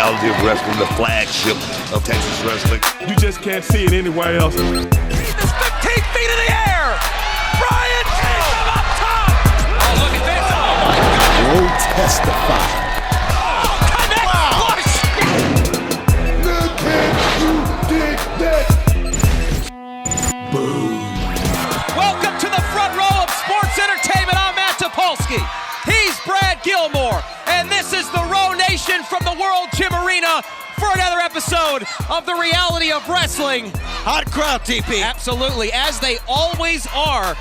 reality of wrestling, the flagship of Texas wrestling. You just can't see it anywhere else. He's 15 feet in the air. Brian takes him up top. Oh, look at this. Oh, my God. Will testify. Connect. Wow. Look at you dig that. Boom. Welcome to the front row of sports entertainment. I'm Matt Topolsky. He's Brad Gilmore. And this is the Row Nation from the World Gym Arena for another episode of the reality of wrestling. Hot crowd, TP. Absolutely, as they always are.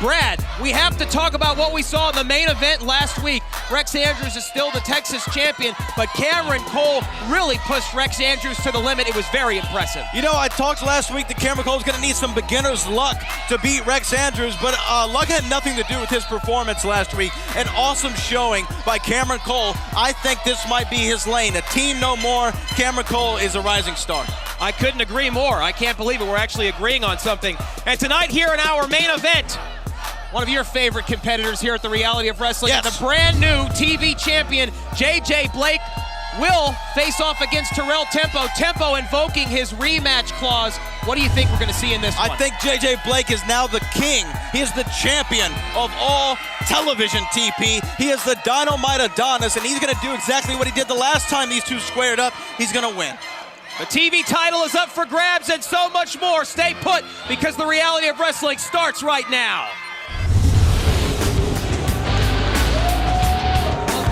Brad, we have to talk about what we saw in the main event last week. Rex Andrews is still the Texas champion, but Cameron Cole really pushed Rex Andrews to the limit. It was very impressive. You know, I talked last week that Cameron Cole's going to need some beginner's luck to beat Rex Andrews, but luck had nothing to do with his performance last week. An awesome showing by Cameron Cole. I think this might be his lane. A team no more. Cameron Cole is a rising star. I couldn't agree more. I can't believe it. We're actually agreeing on something. And tonight here in our main event, one of your favorite competitors here at the Reality of Wrestling, yes, the brand new TV champion, JJ Blake, will face off against Terrell Tempo. Tempo invoking his rematch clause. What do you think we're going to see in this one? I think JJ Blake is now the king. He is the champion of all television, TP. He is the Dynamite Adonis, and he's going to do exactly what he did the last time these two squared up. He's going to win. The TV title is up for grabs and so much more. Stay put, because the Reality of Wrestling starts right now.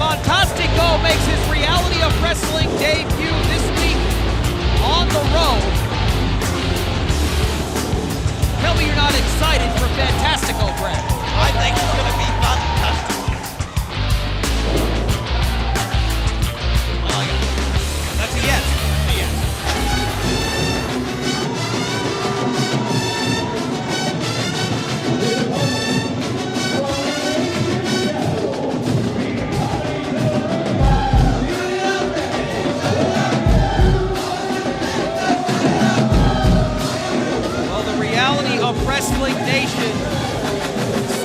Fantastico makes his Reality of Wrestling debut this week on the road. Tell me you're not excited for Fantastico, Brad. I think it's going to be fantastic. That's a yes. A yes. Wrestling Nation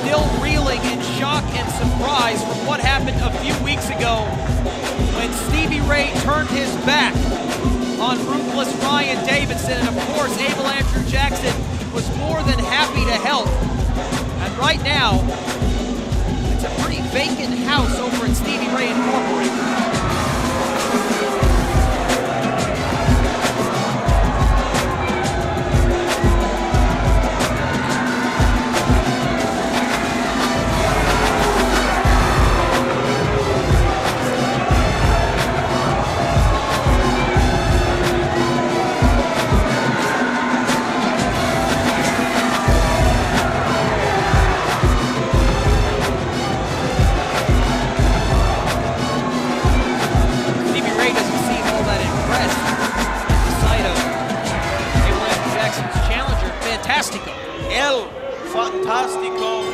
still reeling in shock and surprise from what happened a few weeks ago when Stevie Ray turned his back on ruthless Ryan Davidson, and of course Abel Andrew Jackson was more than happy to help. And right now it's a pretty vacant house over at Stevie Ray Incorporated. El Fantastico.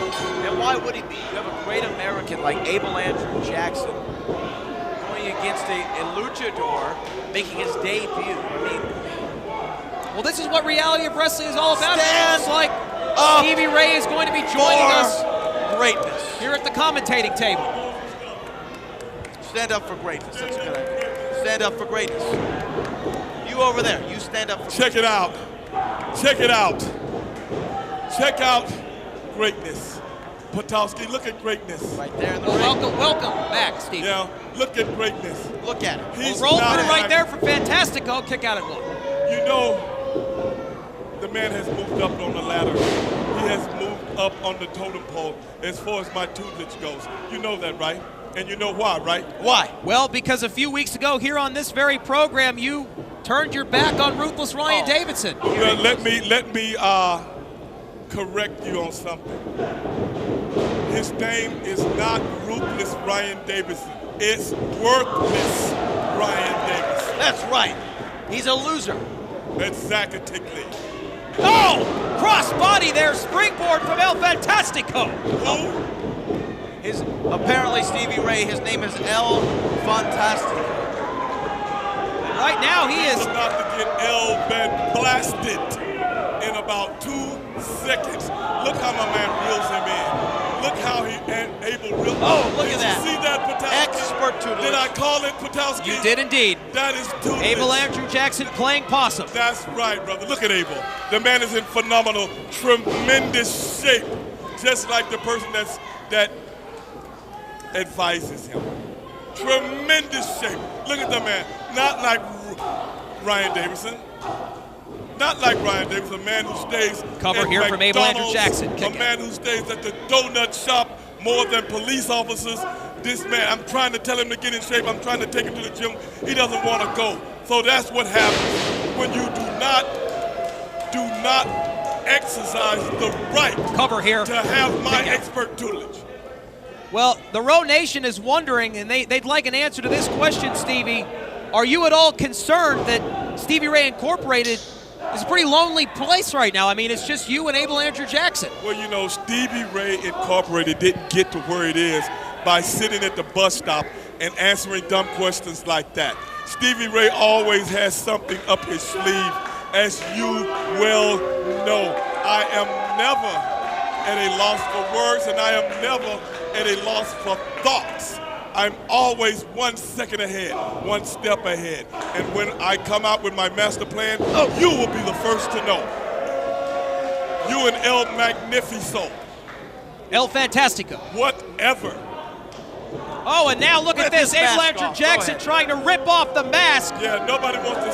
And why would he be? You have a great American like Abel Andrew Jackson going against a luchador making his debut. I mean, well, this is what Reality of Wrestling is all about. Stand it's like up Stevie Ray is going to be joining us greatness here at the commentating table. Stand up for greatness. That's a good idea. Stand up for greatness. You over there, you stand up for Check it out. Check it out. Check out greatness. Potowski, look at greatness. Right there in the well, ring. welcome back, Steve. Yeah, look at greatness. Look at it. He's roll not through right like, there for Fantastico. Kick out at one. You know, the man has moved up on the ladder. He has moved up on the totem pole as far as my tutelage goes. You know that, right? And you know why, right? Why? Well, because a few weeks ago here on this very program, you turned your back on ruthless Ryan Davidson. Well, let me correct you on something. His name is not Ruthless Ryan Davidson. It's Worthless Ryan Davidson. That's right. He's a loser. Exactly. Oh! Cross body there, springboard from El Fantastico. Who? Apparently Stevie Ray, his name is El Fantastico. Right now he is about to get El Van blasted in about 2 seconds. Look how my man reels him in. look how he and Abel really. Oh, look at Did that. you see that, Patowski? Expert tutelage. Did I call it, Patowski? You did indeed. That is tutelage. Abel Andrew Jackson playing possum. That's right, brother. Look at Abel. The man is in phenomenal, tremendous shape, just like the person that advises him. Tremendous shape. Look at the man. Not like Ryan Davidson. Not like Ryan Davidson, a man who stays Cover at here from Abel Andrew McDonald's, Jackson. a man who stays at the donut shop more than police officers. This man, I'm trying to tell him to get in shape. I'm trying to take him to the gym. He doesn't want to go. So that's what happens when you do not exercise the right Cover here. to have my Kick out. expert tutelage. Well, the Row Nation is wondering, and they'd like an answer to this question, Stevie. Are you at all concerned that Stevie Ray Incorporated is a pretty lonely place right now? I mean, it's just you and Abel Andrew Jackson. Well, you know, Stevie Ray Incorporated didn't get to where it is by sitting at the bus stop and answering dumb questions like that. Stevie Ray always has something up his sleeve, as you well know. I am never at a loss for words, and I am never at a loss for thoughts. I'm always 1 second ahead, one step ahead. And when I come out with my master plan, you will be the first to know. You and El Magnifico. El Fantastico. Whatever. Oh, and now look at this. his Abel mask Andrew off. Go Jackson ahead. trying to rip off the mask. Yeah, nobody wants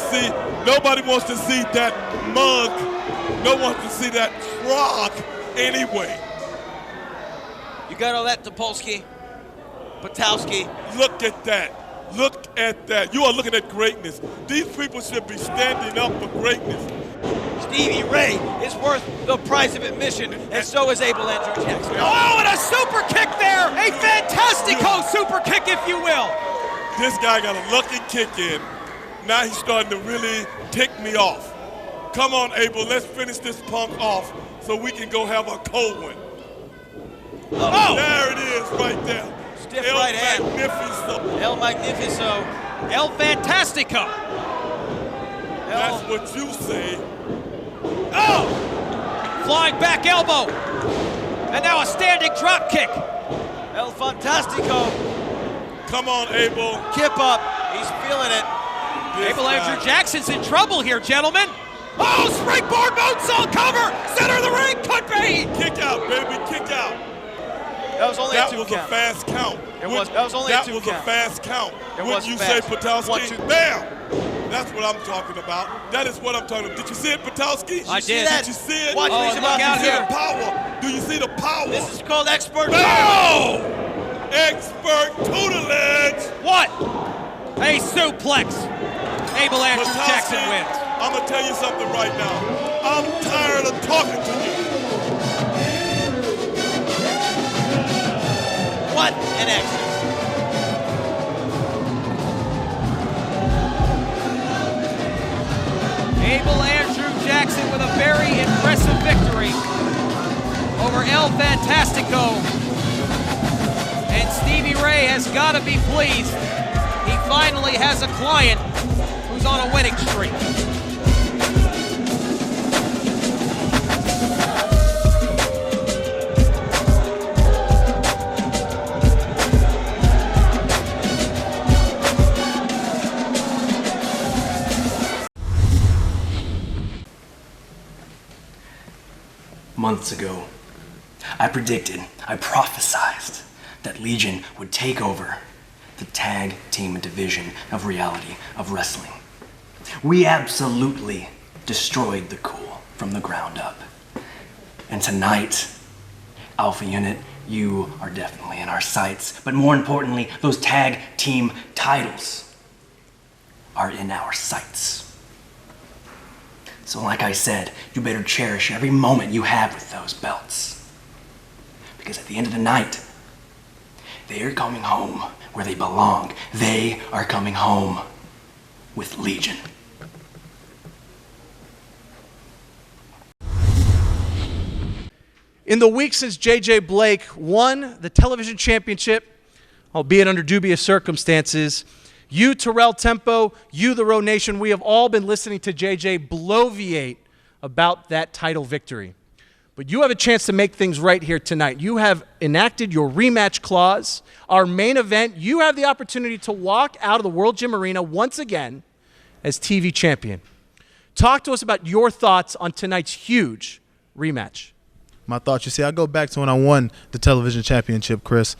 to see that mug. No one wants to see that frog anyway. You got all that, Topolsky? Patowski. Look at that. Look at that. You are looking at greatness. These people should be standing up for greatness. Stevie Ray is worth the price of admission, and so is Abel Andrew Jackson. Oh, and a super kick there. A fantastico super kick, if you will. This guy got a lucky kick in. Now he's starting to really tick me off. Come on, Abel, let's finish this punk off so we can go have a cold one. Oh! There it is right there. Stiff El right hand. Magnifico. El Magnifico. El Fantastico. That's what you say. Oh! Flying back elbow. And now a standing drop kick. El Fantastico. Come on, Abel. Kip up. He's feeling it. This Abel guy. Andrew Jackson's in trouble here, gentlemen. Oh, springboard moonsault cover. Center of the ring, could be. Kick out, baby, kick out. That was only That a 2 was count. a fast count. That was only a 2 That was count. a fast count. It Wouldn't was you fast. say, Patowski? 1, 2. Bam! That's what I'm talking about. That is what I'm talking about. Did you see it, Patowski? I did. Did you see it? Watch Oh, what he's and about look out to See do. the power? Do you see the power? This is called expert. Oh! Expert tutelage. What? A suplex. Abel Andrew Patowski, Jackson wins. I'm going to tell you something right now. I'm tired of talking to you. What an exit. Abel Andrew Jackson with a very impressive victory over El Fantastico. And Stevie Ray has got to be pleased. He finally has a client who's on a winning streak. Months ago, I prophesized that Legion would take over the tag team division of reality of wrestling. We absolutely destroyed the Cool from the ground up. And tonight, Alpha Unit, you are definitely in our sights, but more importantly, those tag team titles are in our sights. So like I said, you better cherish every moment you have with those belts. Because at the end of the night, they are coming home where they belong. They are coming home with Legion. In the week since J.J. Blake won the television championship, albeit under dubious circumstances, you, Terrell Tempo, you, the Row Nation, we have all been listening to J.J. bloviate about that title victory. But you have a chance to make things right here tonight. You have enacted your rematch clause. Our main event, you have the opportunity to walk out of the World Gym Arena once again as TV champion. Talk to us about your thoughts on tonight's huge rematch. My thoughts, you see, I go back to when I won the television championship, Chris.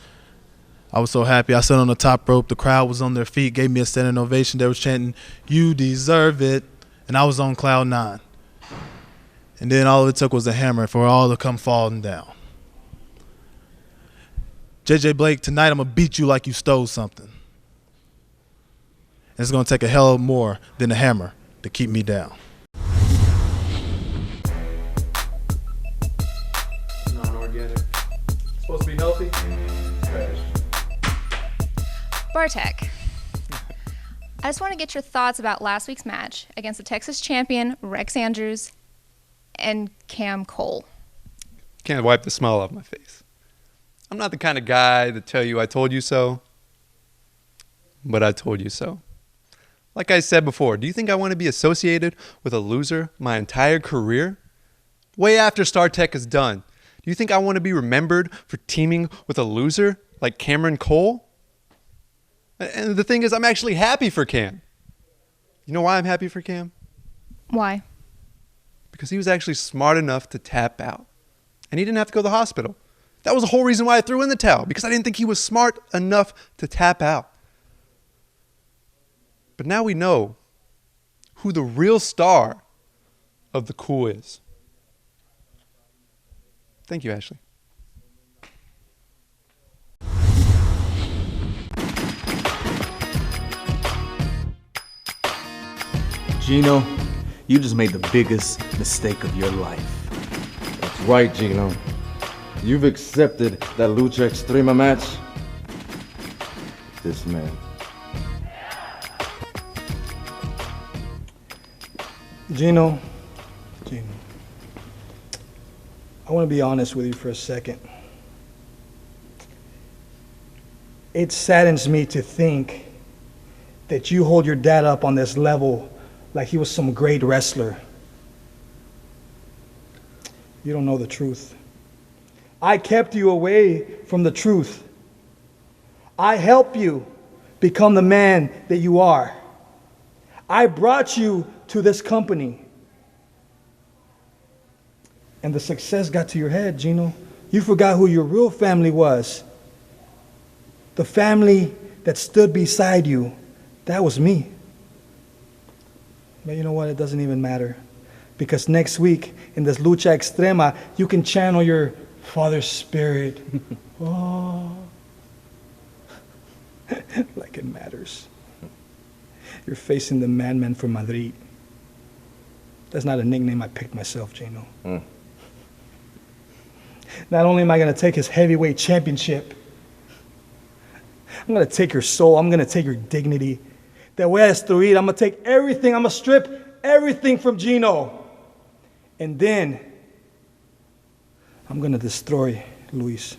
I was so happy. I stood on the top rope. The crowd was on their feet, gave me a standing ovation. They were chanting, "You deserve it." And I was on cloud 9. And then all it took was a hammer for it all to come falling down. JJ Blake, tonight I'm going to beat you like you stole something. And it's going to take a hell of more than a hammer to keep me down. Non-organic. Supposed to be healthy? Bartek, I just want to get your thoughts about last week's match against the Texas champion, Rex Andrews, and Cam Cole. Can't wipe the smile off my face. I'm not the kind of guy to tell you I told you so, but I told you so. Like I said before, do you think I want to be associated with a loser my entire career? Way after StarTech is done, do you think I want to be remembered for teaming with a loser like Cameron Cole? And the thing is, I'm actually happy for Cam. You know why I'm happy for Cam? Why? Because he was actually smart enough to tap out. And he didn't have to go to the hospital. That was the whole reason why I threw in the towel, because I didn't think he was smart enough to tap out. But now we know who the real star of the Cool is. Thank you, Ashley. Gino, you just made the biggest mistake of your life. That's right, Gino. You've accepted that Lucha Extrema match. This man. Gino, I want to be honest with you for a second. It saddens me to think that you hold your dad up on this level like he was some great wrestler. You don't know the truth. I kept you away from the truth. I helped you become the man that you are. I brought you to this company. And the success got to your head, Gino. You forgot who your real family was. The family that stood beside you, that was me. But you know what? It doesn't even matter. Because next week, in this Lucha Extrema, you can channel your father's spirit. Oh. Like it matters. You're facing the madman from Madrid. That's not a nickname I picked myself, Gino. Not only am I going to take his heavyweight championship, I'm going to take your soul. I'm going to take your dignity. That way as to eat, I'm going to take everything. I'm going to strip everything from Gino. And then I'm going to destroy Luis.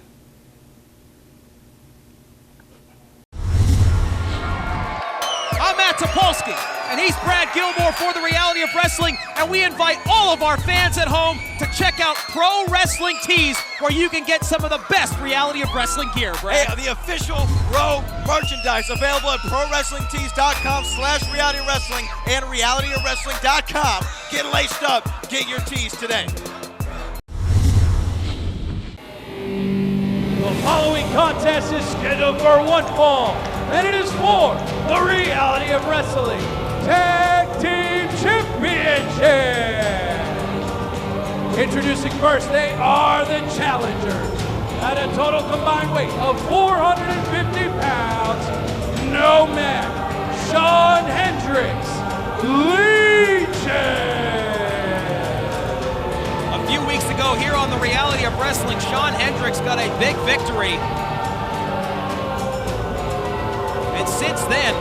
I'm Matt Topolsky, and he's Brad Gilmore for The Reality of Wrestling, and we invite all of our fans at home to check out Pro Wrestling Tees, where you can get some of the best Reality of Wrestling gear, Brad. Hey, the official Pro merchandise available at ProWrestlingTees.com/RealityWrestling and RealityOfWrestling.com. Get laced up, get your tees today. The following contest is scheduled for one fall, and it is for the Reality of Wrestling Tag Team Championship. Introducing first, they are the challengers. At a total combined weight of 450 pounds, Nomad, Shawn Hendricks, Legion. A few weeks ago here on The Reality of Wrestling, Shawn Hendricks got a big victory. And since then,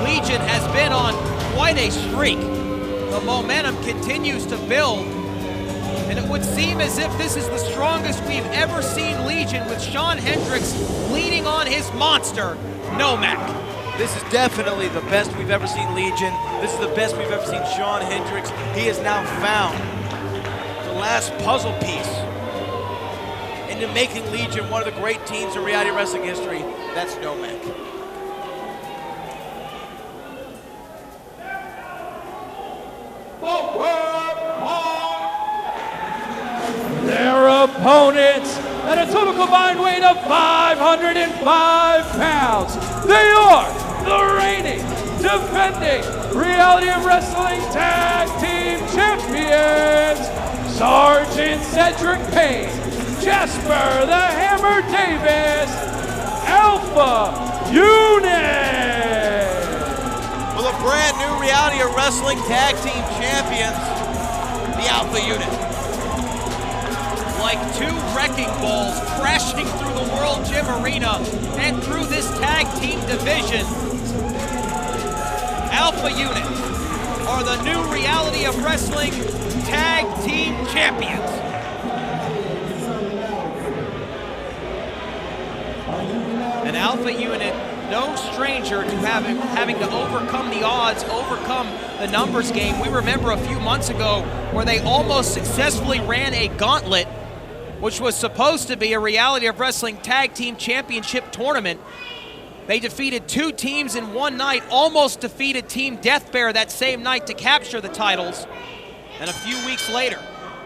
Legion has been on quite a streak. The momentum continues to build. And it would seem as if this is the strongest we've ever seen Legion, with Shawn Hendricks leaning on his monster, Nomad. This is definitely the best we've ever seen Legion. This is the best we've ever seen Shawn Hendricks. He has now found the last puzzle piece into making Legion one of the great teams in reality wrestling history. That's Nomak. Their opponents at a total combined weight of 505 pounds. They are the reigning, defending Reality of Wrestling Tag Team Champions, Sergeant Cedric Payne, Jasper the Hammer Davis, Alpha Unit. Well, a brand new Reality of Wrestling Tag Team Champions, the Alpha Unit. Like two wrecking balls crashing through the World Gym Arena and through this tag team division. Alpha Unit are the new Reality of Wrestling Tag Team Champions. An Alpha Unit, no stranger to having to overcome the odds, overcome the numbers game. We remember a few months ago where they almost successfully ran a gauntlet, which was supposed to be a Reality of Wrestling Tag Team Championship tournament. They defeated two teams in one night, almost defeated Team Death Bear that same night to capture the titles. And a few weeks later,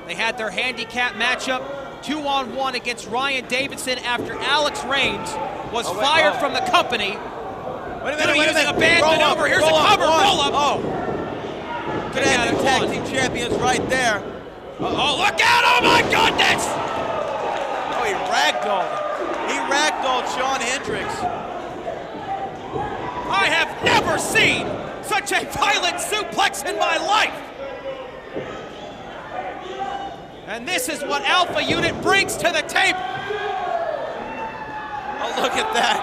they had their handicap matchup, 2-on-1 against Ryan Davidson after Alex Raines was fired from the company. Wait a minute. Using a band maneuver. Here's a cover, roll up. Oh. Could have the tag team champions right there. Oh, look out, oh my goodness! Oh, he ragdolled him. He ragdolled Shawn Hendricks. I have never seen such a violent suplex in my life. And this is what Alpha Unit brings to the table. Oh, look at that.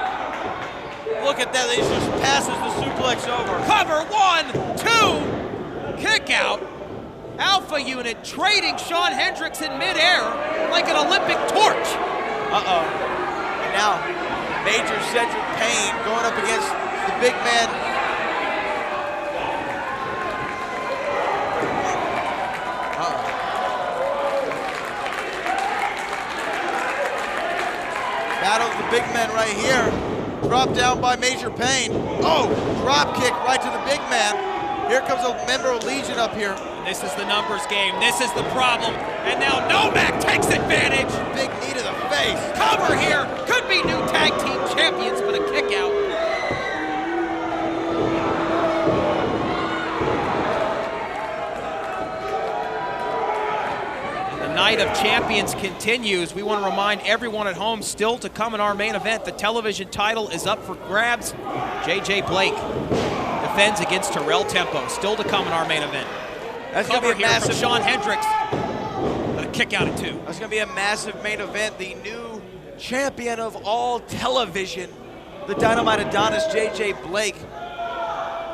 Look at that, he just passes the suplex over. Cover, 1, 2, kick out. Alpha Unit trading Shawn Hendricks in midair like an Olympic torch. Uh-oh. And now, Major Cedric Payne going up against the big man. Uh-oh. Battles the big man right here. Drop down by Major Payne. Oh, drop kick right to the big man. Here comes a member of Legion up here. This is the numbers game. This is the problem. And now Nomak takes advantage. Big knee to the face. Cover here. Could be new tag team champions, but a kick out. And the night of champions continues. We want to remind everyone at home still to come in our main event. The television title is up for grabs. JJ Blake defends against Terrell Tempo. Still to come in our main event. That's going to be a massive Shawn Hendricks. A kick out at 2. That's going to be a massive main event. The new champion of all television, the Dynamite Adonis, JJ Blake,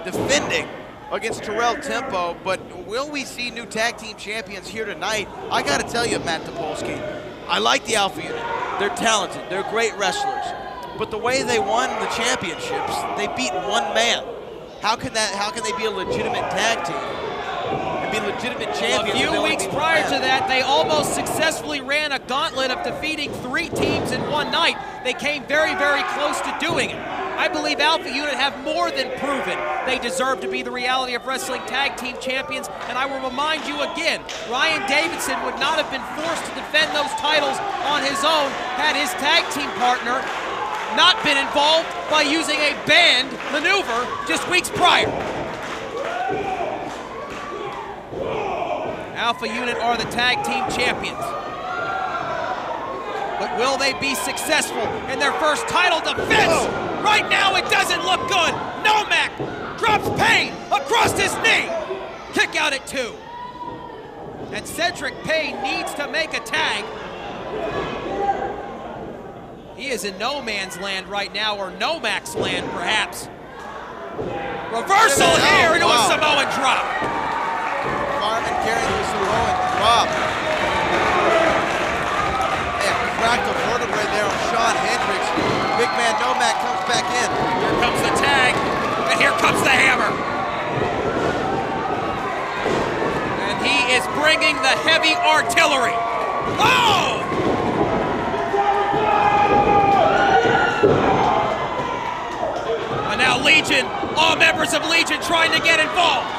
defending against Terrell Tempo. But will we see new tag team champions here tonight? I got to tell you, Matt Topolsky, I like the Alpha Unit. They're talented. They're great wrestlers. But the way they won the championships, they beat one man. How can they be a legitimate tag team? Be legitimate champions. A few weeks prior to that, they almost successfully ran a gauntlet of defeating 3 teams in one night. They came very, very close to doing it. I believe Alpha Unit have more than proven they deserve to be the Reality of Wrestling Tag Team Champions, and I will remind you again, Ryan Davidson would not have been forced to defend those titles on his own had his tag team partner not been involved by using a banned maneuver just weeks prior. Alpha Unit are the tag team champions. But will they be successful in their first title defense? Oh. Right now it doesn't look good. Nomak drops Payne across his knee. Kick out at 2. And Cedric Payne needs to make a tag. He is in no man's land right now, or Nomak's land perhaps. Reversal here into a Samoan drop. Fireman carrying the Samoan drop. And cracked a vertebrae there on Shawn Hendricks. Big man Nomak comes back in. Here comes the tag, and here comes the hammer. And he is bringing the the heavy artillery. Oh! And now Legion, all members of Legion trying to get involved.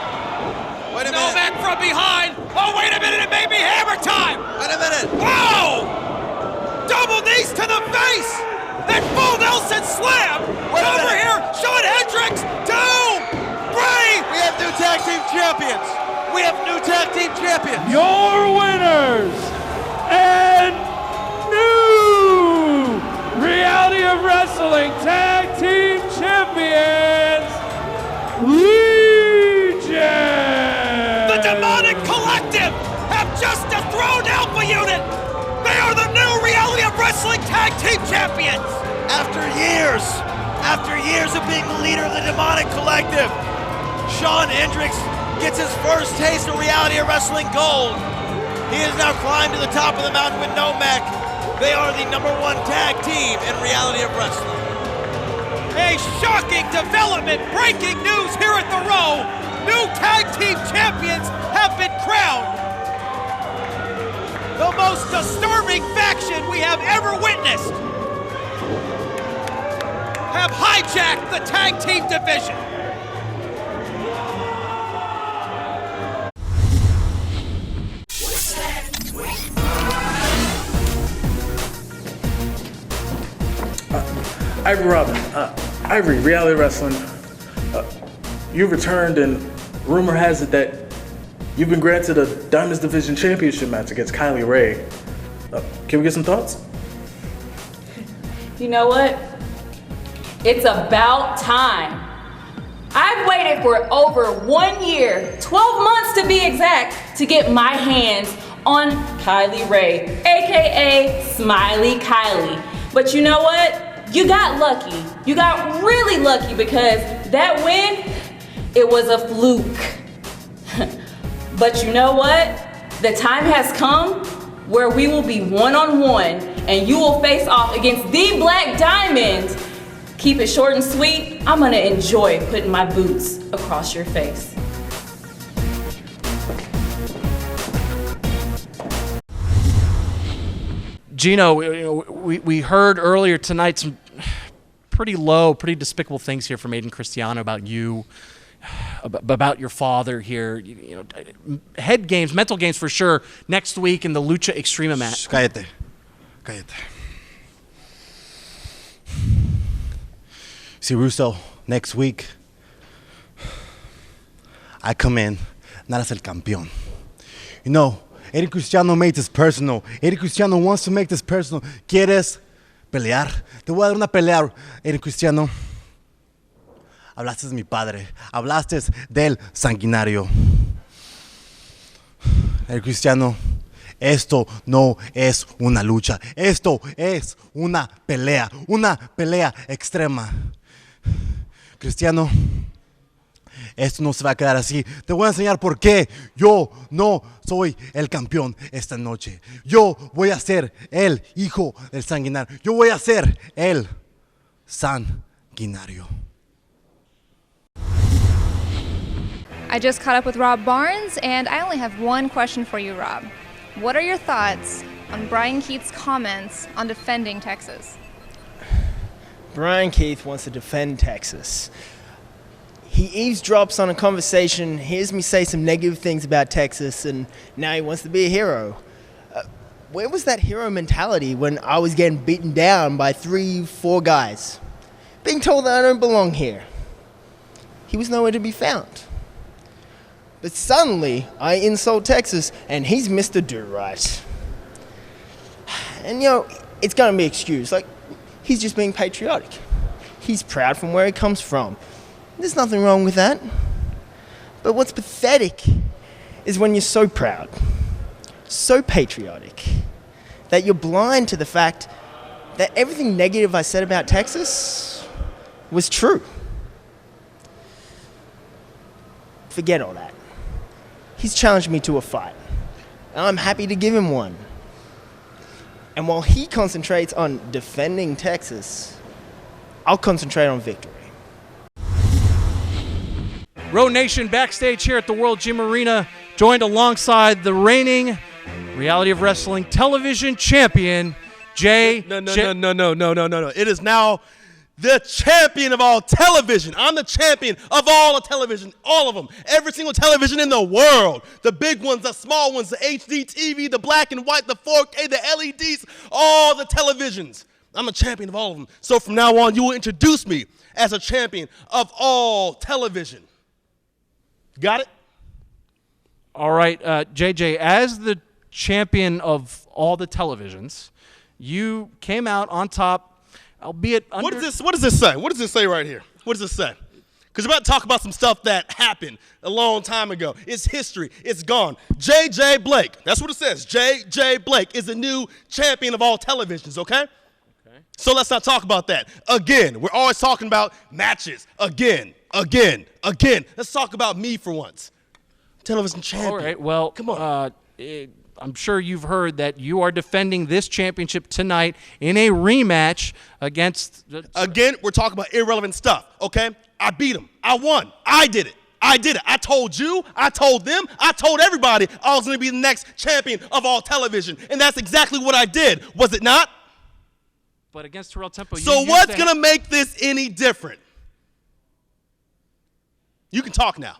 Wait a minute. Novak from behind. Oh, wait a minute, it may be hammer time. Wait a minute. Oh! Double knees to the face. Then full Nelson slam. Over here, Shawn Hendricks, 2, 3. We have new tag team champions. We have new tag team champions. Your winners and new Reality of Wrestling Tag Team Champions, Legion! The Demonic Collective have just dethroned Alpha Unit. They are the new Reality of Wrestling Tag Team Champions. After years of being the leader of the Demonic Collective, Shawn Hendricks gets his first taste of Reality of Wrestling Gold. He has now climbed to the top of the mountain with Nomek. They are the #1 tag team in Reality of Wrestling. A shocking development, breaking news here at the Row. New tag team champions have been crowned. The most disturbing faction we have ever witnessed have hijacked the tag team division. Ivory, Reality Wrestling. You've returned, and rumor has it that you've been granted a Diamonds Division Championship match against Kylie Ray. Can we get some thoughts? You know what? It's about time. I've waited for over 1 year, 12 months to be exact, to get my hands on Kylie Ray, AKA Smiley Kylie. But you know what? You got lucky. You got really lucky because that win, it was a fluke. But you know what? The time has come where we will be one-on-one and you will face off against the Black Diamond. Keep it short and sweet. I'm gonna enjoy putting my boots across your face. Gino, we heard earlier tonight some pretty low, pretty despicable things here from Aiden Cristiano about you, about your father here. You know, head games, mental games for sure. Next week in the Lucha Extrema match. Cállate. See, Russo, next week, I come in, not as el campeón. You know, Eddie Cristiano made this personal. Eddie Cristiano wants to make this personal. ¿Quieres pelear? Te voy a dar una pelea, Eddie Cristiano. Hablaste de mi padre. Hablaste del sanguinario. Eddie Cristiano, esto no es una lucha. Esto es una pelea extrema. Cristiano, esto no se va a quedar así. Te voy a enseñar por qué yo no soy el campeón esta noche. Yo voy a ser el hijo del sanguinario. Yo voy a ser el sanguinario. I just caught up with Rob Barnes, and I only have one question for you, Rob. What are your thoughts on Brian Keith's comments on defending Texas? Brian Keith wants to defend Texas. He eavesdrops on a conversation, hears me say some negative things about Texas, and now he wants to be a hero. Where was that hero mentality when I was getting beaten down by 3-4 guys? Being told that I don't belong here. He was nowhere to be found. But suddenly, I insult Texas, and he's Mr. Do-Right. And you know, it's gonna be excused. Like, he's just being patriotic. He's proud from where he comes from. There's nothing wrong with that. But what's pathetic is when you're so proud, so patriotic, that you're blind to the fact that everything negative I said about Texas was true. Forget all that. He's challenged me to a fight, and I'm happy to give him one. And while he concentrates on defending Texas, I'll concentrate on victory. Row Nation backstage here at the World Gym Arena. joined alongside the reigning Reality of Wrestling television champion, Jay. No. It is now the champion of all television. I'm the champion of all the television, all of them. Every single television in the world. The big ones, the small ones, the HD TV, the black and white, the 4K, the LEDs, all the televisions. I'm a champion of all of them. So from now on, you will introduce me as a champion of all television. Got it? All right, JJ, as the champion of all the televisions, you came out on top, albeit under... What does this say? What does this say right here? What does this say? Because we're about to talk about some stuff that happened a long time ago. It's history. It's gone. JJ Blake, that's what it says. JJ Blake is the new champion of all televisions, okay? So let's not talk about that. Again, we're always talking about matches. Again. Let's talk about me for once. Television champion. All right, well, come on. I'm sure you've heard that you are defending this championship tonight in a rematch against... Again, we're talking about irrelevant stuff, okay? I beat him. I won. I did it. I told you, I told them, I told everybody I was going to be the next champion of all television. And that's exactly what I did. Was it not? But against Terrell Tempo... So what's going to make this any different? You can talk now.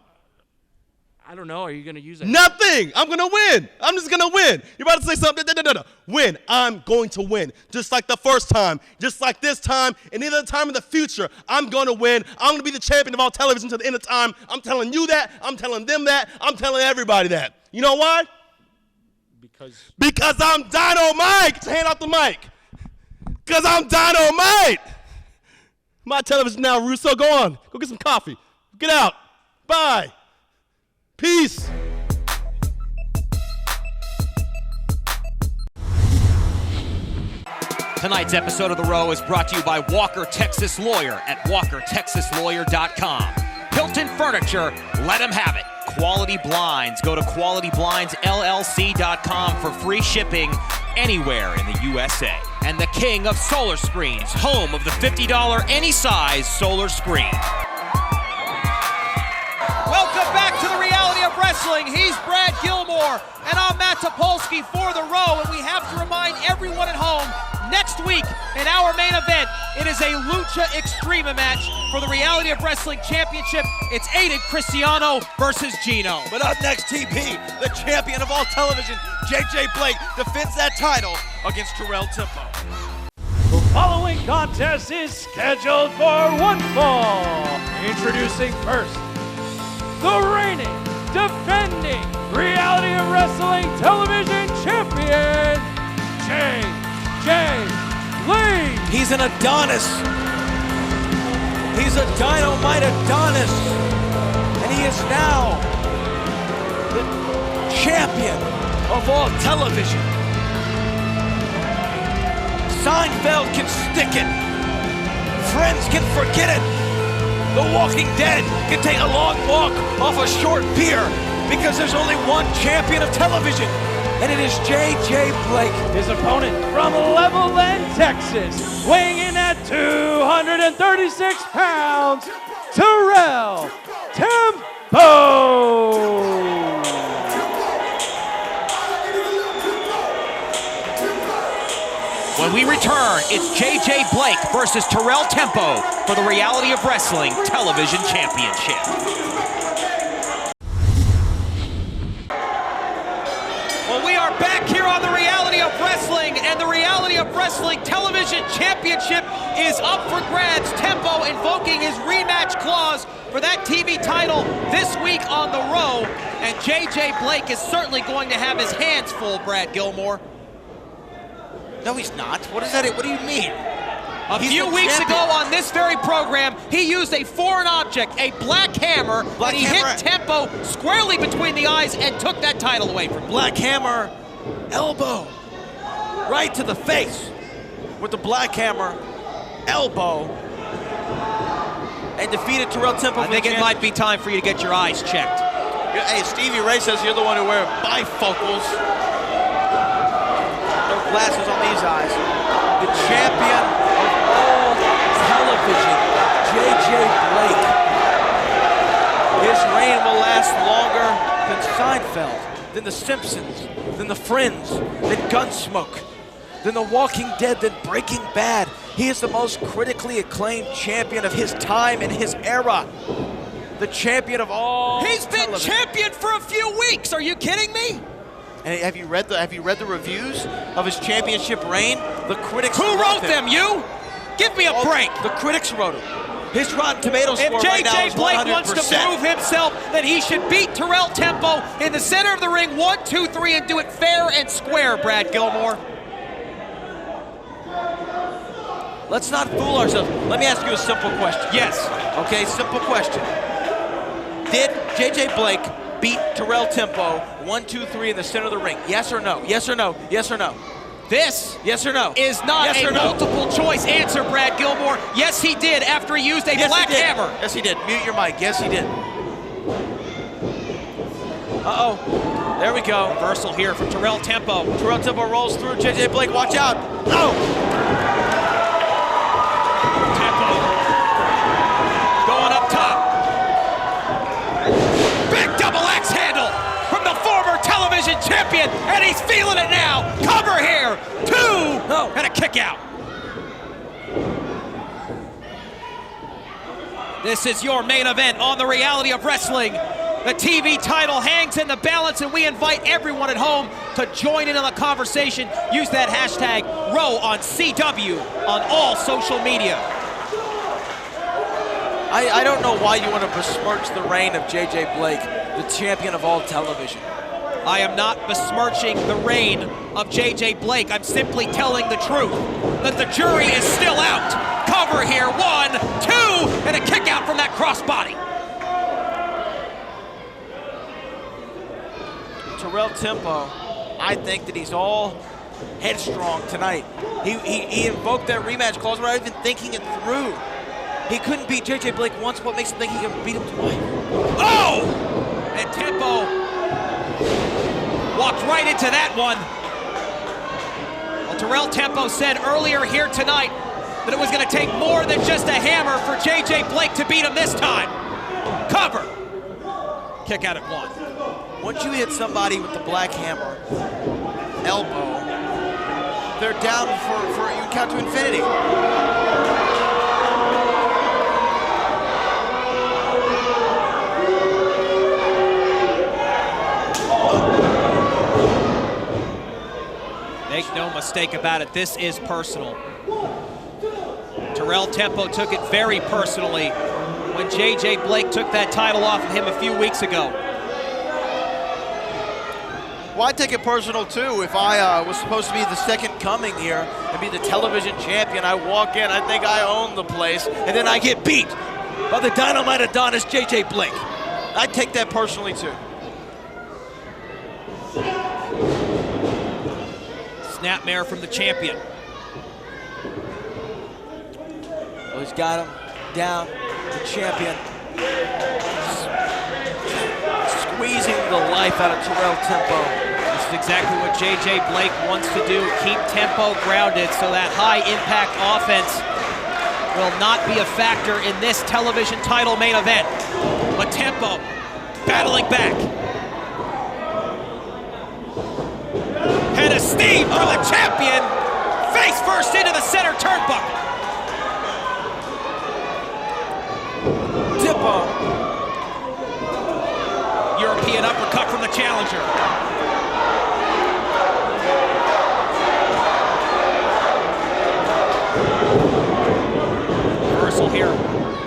I don't know. Are you going to use it? Nothing. I'm going to win. I'm just going to win. You're about to say something. No. Win. I'm going to win. Just like the first time. Just like this time. And any other time in the future, I'm going to win. I'm going to be the champion of all television to the end of time. I'm telling you that. I'm telling them that. I'm telling everybody that. You know why? Because I'm Dynamite. Hand off the mic. Because I'm Dynamite. My television now, Russo. Go on. Go get some coffee. Get out. Bye. Peace. Tonight's episode of The Row is brought to you by Walker Texas Lawyer at WalkerTexasLawyer.com. Hilton Furniture, let them have it. Quality Blinds, go to QualityBlindsLLC.com for free shipping anywhere in the USA. And the king of solar screens, home of the $50 any size solar screen. Welcome back to the Reality of Wrestling. He's Brad Gilmore, and I'm Matt Topolsky for The Row, and we have to remind everyone at home, next week in our main event, it is a Lucha Extrema match for the Reality of Wrestling Championship. It's Aiden Cristiano versus Gino. But up next, TP, the champion of all television, JJ Blake, defends that title against Terrell Tempo. The following contest is scheduled for one fall. Introducing first, the reigning, defending Reality of Wrestling Television Champion, JJ Blake. He's an Adonis. He's a Dynamite Adonis. And he is now the champion of all television. Seinfeld can stick it. Friends can forget it. The Walking Dead can take a long walk off a short pier because there's only one champion of television, and it is JJ Blake. His opponent from Levelland, Texas, weighing in at 236 pounds, Terrell Tempo. When we return, it's JJ Blake versus Terrell Tempo for the Reality of Wrestling Television Championship. Well, we are back here on the Reality of Wrestling, and the Reality of Wrestling Television Championship is up for grabs. Tempo invoking his rematch clause for that TV title this week on The Row, and JJ Blake is certainly going to have his hands full, Brad Gilmore. No, he's not. What is that? What do you mean? A few weeks ago on this very program, he used a foreign object, a black hammer, and he hit Tempo squarely between the eyes and took that title away from him. Black hammer, elbow, right to the face with the black hammer, elbow, and defeated Terrell Tempo. I think it might be time for you to get your eyes checked. Hey, Stevie Ray says you're the one who wears bifocals. Glasses on these eyes. The champion of all television, JJ Blake. His reign will last longer then Seinfeld, then The Simpsons, then The Friends, then Gunsmoke, then The Walking Dead, then Breaking Bad. He is the most critically acclaimed champion of his time and his era. The champion of all. He's been champion for a few weeks. Are you kidding me? And have you read the reviews of his championship reign? The critics. Who wrote them? You? Give me a break. The critics wrote them. His Rotten Tomatoes score right now is 100%. If J.J. Blake wants to prove himself, then he should beat Terrell Tempo in the center of the ring, 1, 2, 3, and do it fair and square, Brad Gilmore. Let's not fool ourselves. Let me ask you a simple question. Yes. Okay, simple question. Did J.J. Blake beat Terrell Tempo 1, 2, 3 in the center of the ring? Yes or no? Yes or no? Yes or no? This yes or no? Is not a multiple choice answer, Brad Gilmore. Yes, he did after he used a black hammer. Yes, he did. Mute your mic. Yes, he did. Uh-oh. There we go. Reversal here from Terrell Tempo. Terrell Tempo rolls through. J.J. Blake, watch out. Oh! Tempo going up top. Big double axe handle from the former television champion, and he's feeling it now. Cover here. 2, and a kick out. This is your main event on the Reality of Wrestling. The TV title hangs in the balance, and we invite everyone at home to join in on the conversation. Use that hashtag RowOnCW on all social media. I don't know why you want to besmirch the reign of J.J. Blake, the champion of all television. I am not besmirching the reign of J.J. Blake. I'm simply telling the truth that the jury is still out. Cover here, 1, 2, and a kick out from that crossbody. Terrell Tempo, I think that he's all headstrong tonight. He invoked that rematch clause without even thinking it through. He couldn't beat J.J. Blake once. What makes him think he can beat him twice? Oh! And Tempo walked right into that one. Well, Terrell Tempo said earlier here tonight that it was going to take more than just a hammer for J.J. Blake to beat him this time. Cover. Kick out at 1. Once you hit somebody with the black hammer, elbow, they're down for you count to infinity. Make no mistake about it, this is personal. Terrell Tempo took it very personally when J.J. Blake took that title off of him a few weeks ago. Well, I take it personal too. If I was supposed to be the second coming here and be the television champion, I walk in, I think I own the place, and then I get beat by the Dynamite Adonis J.J. Blake. I take that personally too. Snapmare from the champion. Well, he's got him down, the champion. Squeezing the life out of Terrell Tempo. This is exactly what J.J. Blake wants to do, keep Tempo grounded so that high-impact offense will not be a factor in this television title main event. But Tempo battling back. Head of steam for the champion. Face first into the center turnbuckle. Tempo. European uppercut from the challenger. Reversal here.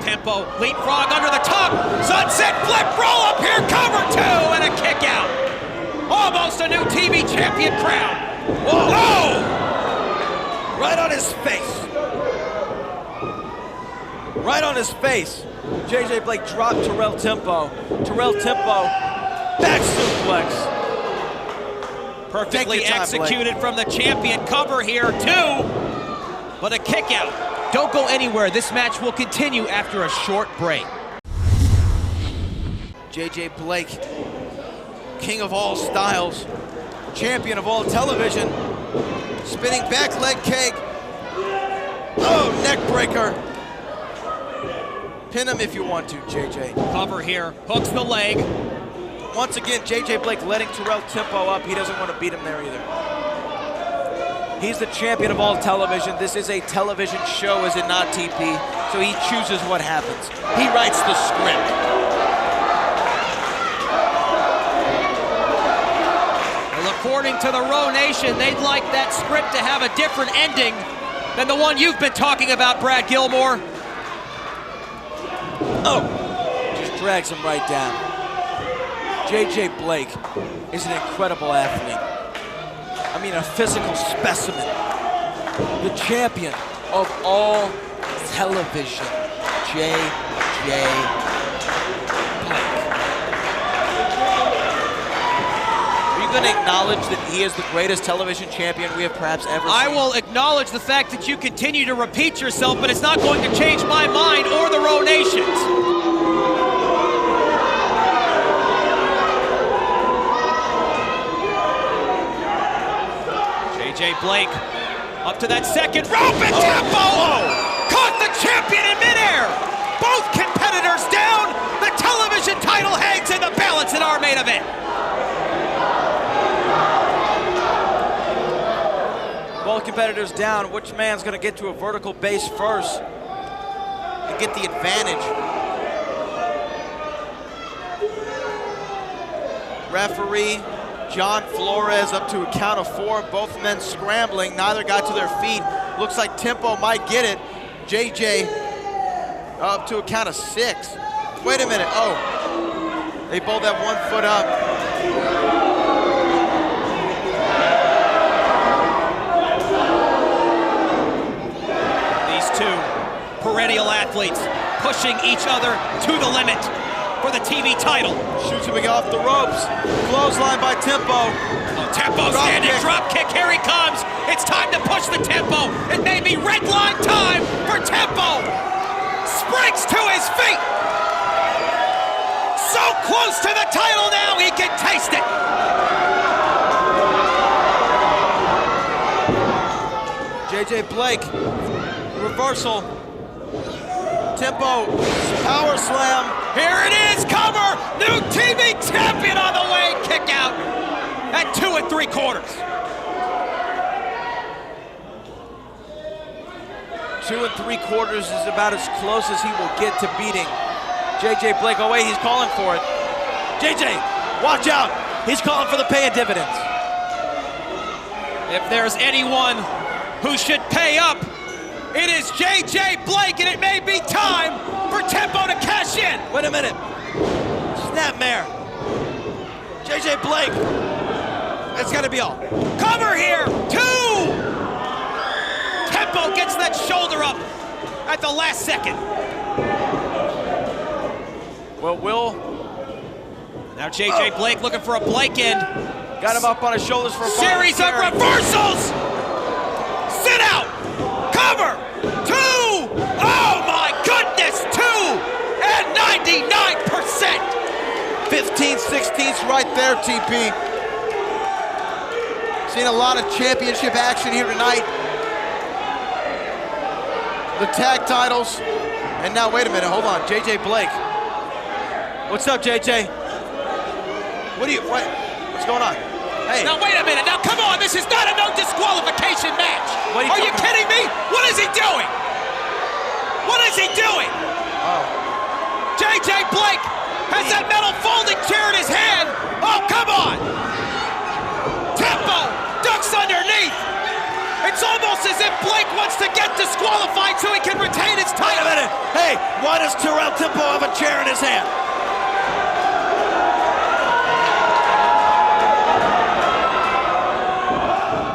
Tempo, leapfrog under the top. Sunset flip, roll up here, cover 2, and a kick out. Almost a new TV champion crown. Whoa! Oh! Right on his face. Right on his face. J.J. Blake dropped Terrell Tempo. Terrell Tempo, back suplex. Perfectly executed from the champion. Cover here, 2, but a kick out. Don't go anywhere. This match will continue after a short break. J.J. Blake, king of all styles, champion of all television, spinning back leg kick. Oh, neck breaker. Pin him if you want to, JJ. Cover here, hooks the leg. once again, JJ Blake letting Terrell tempo up. He doesn't want to beat him there either. He's the champion of all television. This is a television show, is it not, TP? So he chooses what happens. He writes the script. Well, according to the Row Nation, they'd like that script to have a different ending than the one you've been talking about, Brad Gilmore. Oh, just drags him right down. JJ Blake is an incredible athlete. I mean, a physical specimen. The champion of all television, JJ Blake. Are you going to acknowledge that he is the greatest television champion we have perhaps ever seen? I will acknowledge the fact that you continue to repeat yourself, but it's not going to change my mind or the Row Nation's. JJ Blake up to that second rope and tempo! Caught the champion in midair! Both competitors down! The television title hangs in the balance in our main event. Both competitors down. Which man's going to get to a vertical base first and get the advantage? Referee John Flores up to a count of 4. Both men scrambling. Neither got to their feet. Looks like tempo might get it. JJ up to a count of 6. Wait a minute. Oh, they both have 1 foot up. These two perennial athletes pushing each other to the limit for the TV title. Shoots him off the ropes. Clothesline by Tempo. Oh, Tempo standing drop kick. Here he comes. It's time to push the Tempo. It may be red line time for Tempo. Springs to his feet. So close to the title now, he can taste it. JJ Blake, reversal. Tempo, power slam. Here it is, cover. New TV champion on the way. Kick out at 2 3/4. 2 3/4 is about as close as he will get to beating JJ Blake. Oh wait, he's calling for it. JJ, watch out. He's calling for the pay of dividends. If there's anyone who should pay up, it is JJ Blake, and it may be time for Tempo to cash in. Wait a minute. Snapmare. JJ Blake. That's got to be all. Cover here. 2. Tempo gets that shoulder up at the last second. Well, now JJ Blake looking for a Blake end. Got him up on his shoulders for a series of reversals. Sit out. Cover. 2. Oh my goodness. 2 and 99%. 15/16 right there, TP. Seen a lot of championship action here tonight. The tag titles. And now, wait a minute, hold on. JJ Blake. What's up, JJ? What's going on? Hey. Now, wait a minute. Now, come on. This is not a no disqualification match. Are you kidding me? What is he doing? What is he doing? Oh. JJ Blake has that metal folding chair in his hand. Oh, come on. Tempo ducks underneath. It's almost as if Blake wants to get disqualified so he can retain his title. Wait a minute. Hey, why does Terrell Tempo have a chair in his hand?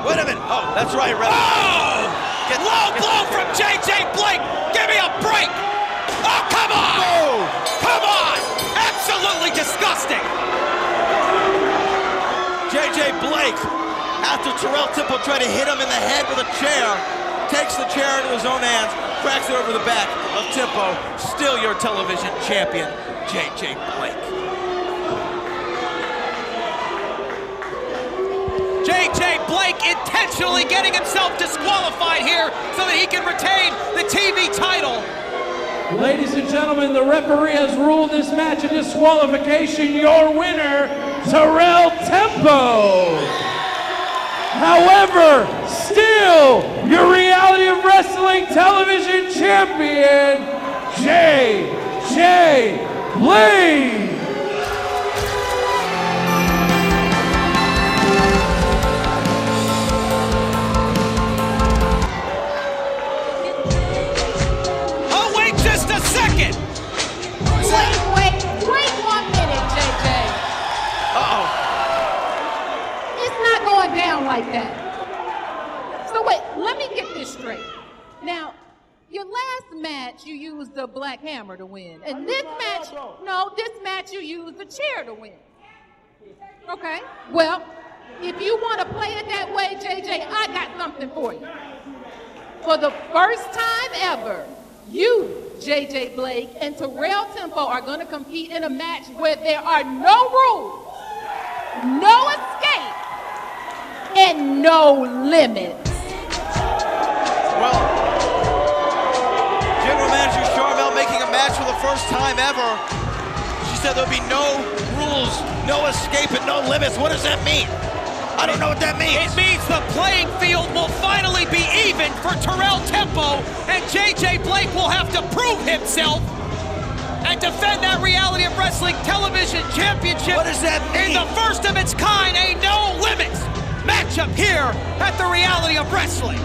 Wait a minute. Oh, that's right, Red. Oh! Low blow from JJ Blake. Give me a break. Oh, come on. Oh. Come on. Absolutely disgusting. JJ Blake, after Terrell Tempo tried to hit him in the head with a chair, takes the chair into his own hands, cracks it over the back of Tempo. Still your television champion, JJ Blake. JJ Blake intentionally getting himself disqualified here so that he can retain the TV title. Ladies and gentlemen, the referee has ruled this match a disqualification. Your winner, Terrell Tempo. However, still your Reality of Wrestling Television Champion, J.J. Blade. Oh, wait just a second. Wait 1 minute, JJ. Uh-oh. It's not going down like that. So wait, let me get this straight. Now, your last match, you used the black hammer to win. And this match you used the chair to win. Okay, well, if you want to play it that way, JJ, I got something for you. For the first time ever, you, JJ Blake, and Terrell Tempo are going to compete in a match where there are no rules, no escape, and no limits. Well, General Manager Charvel making a match for the first time ever. She said there'll be no rules, no escape, and no limits. What does that mean? I don't know what that means. It means the playing field will finally be even for Terrell Tempo, and JJ Blake will have to prove himself and defend that Reality of Wrestling Television Championship. What does that mean? In the first of its kind, a no limits matchup here at the Reality of Wrestling.